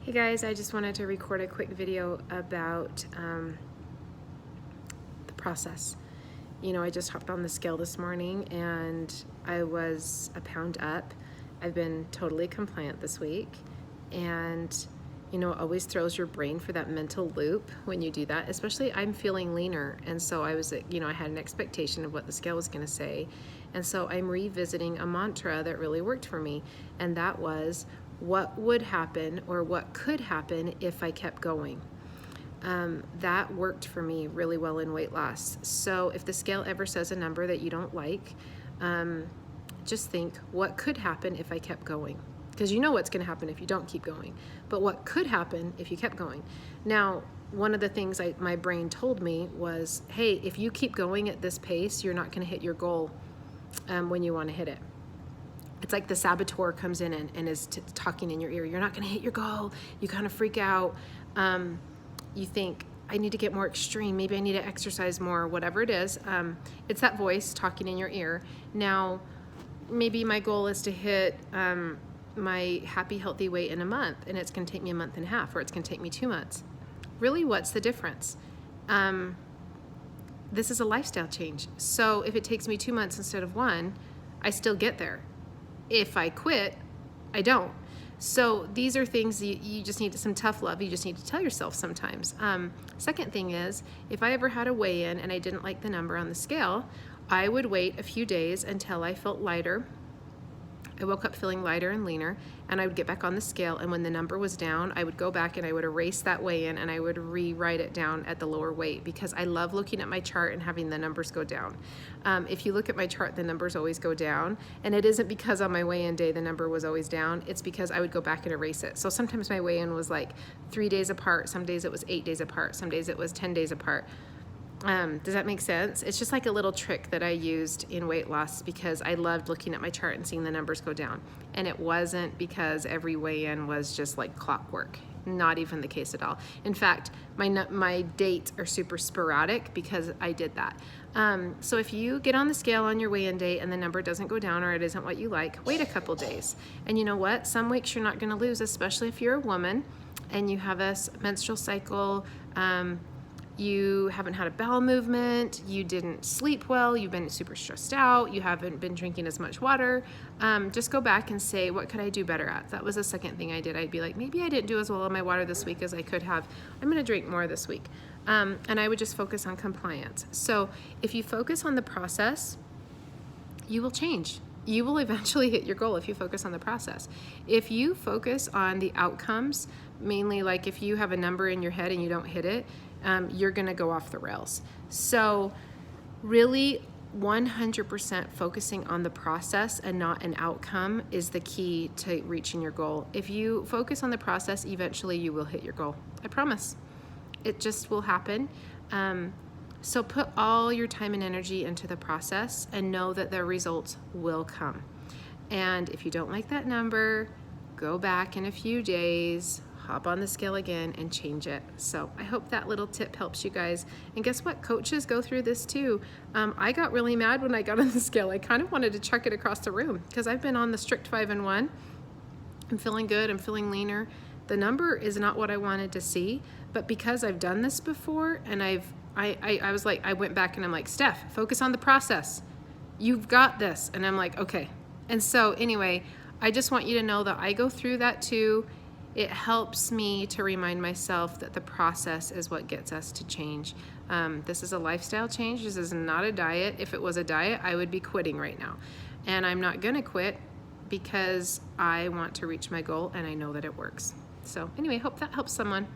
Hey guys, I just wanted to record a quick video about the process. You know, I just hopped on the scale this morning and I was a pound up. I've been totally compliant this week, and you know, it always throws your brain for that mental loop when you do that. Especially I'm feeling leaner, and so I was, you know, I had an expectation of what the scale was going to say, and so I'm revisiting a mantra that really worked for me, and that was, what would happen or what could happen if I kept going. That worked for me really well in weight loss. So if the scale ever says a number that you don't like, just think, what could happen if I kept going? Because you know what's going to happen if you don't keep going. But what could happen if you kept going? Now, one of the things my brain told me was, hey, if you keep going at this pace, you're not going to hit your goal when you want to hit it. It's like the saboteur comes in and is talking in your ear. You're not going to hit your goal. You kind of freak out. You think, I need to get more extreme. Maybe I need to exercise more, whatever it is. It's that voice talking in your ear. Now, maybe my goal is to hit my happy, healthy weight in a month, and it's going to take me a month and a half, or it's going to take me 2 months. Really, what's the difference? This is a lifestyle change. So if it takes me 2 months instead of 1, I still get there. If I quit, I don't. So these are things you just need some tough love. You just need to tell yourself sometimes. Second thing is, if I ever had a weigh-in and I didn't like the number on the scale, I would wait a few days until I felt lighter. I woke up feeling lighter and leaner, and I would get back on the scale, and when the number was down, I would go back and I would erase that weigh-in and I would rewrite it down at the lower weight, because I love looking at my chart and having the numbers go down. If you look at my chart, the numbers always go down, and it isn't because on my weigh-in day the number was always down. It's because I would go back and erase it. So sometimes my weigh-in was like 3 days apart, some days it was 8 days apart, some days it was 10 days apart. Does that make sense? It's just like a little trick that I used in weight loss because I loved looking at my chart and seeing the numbers go down. And it wasn't because every weigh-in was just like clockwork. Not even the case at all. In fact, my dates are super sporadic because I did that. So if you get on the scale on your weigh-in date and the number doesn't go down, or it isn't what you like, wait a couple days. And you know what? Some weeks you're not going to lose, especially if you're a woman and you have a menstrual cycle. You haven't had a bowel movement, you didn't sleep well, you've been super stressed out, you haven't been drinking as much water. Just go back and say, what could I do better at? That was the second thing I did. I'd be like, maybe I didn't do as well on my water this week as I could have. I'm gonna drink more this week. And I would just focus on compliance. So if you focus on the process, you will change. You will eventually hit your goal if you focus on the process. If you focus on the outcomes, mainly like if you have a number in your head and you don't hit it, you're gonna go off the rails. So really 100% focusing on the process and not an outcome is the key to reaching your goal. If you focus on the process, eventually you will hit your goal. I promise. It just will happen. So put all your time and energy into the process and know that the results will come. And if you don't like that number, go back in a few days, hop on the scale again and change it. So I hope that little tip helps you guys. And guess what? Coaches go through this too. I got really mad when I got on the scale. I kind of wanted to chuck it across the room because I've been on the strict 5 and 1. I'm feeling good. I'm feeling leaner. The number is not what I wanted to see, but because I've done this before and I was like, I went back and I'm like, Steph, focus on the process. You've got this. And I'm like, okay. And so anyway, I just want you to know that I go through that too. It helps me to remind myself that the process is what gets us to change. This is a lifestyle change. This is not a diet. If it was a diet, I would be quitting right now. And I'm not gonna quit because I want to reach my goal and I know that it works. So anyway, hope that helps someone.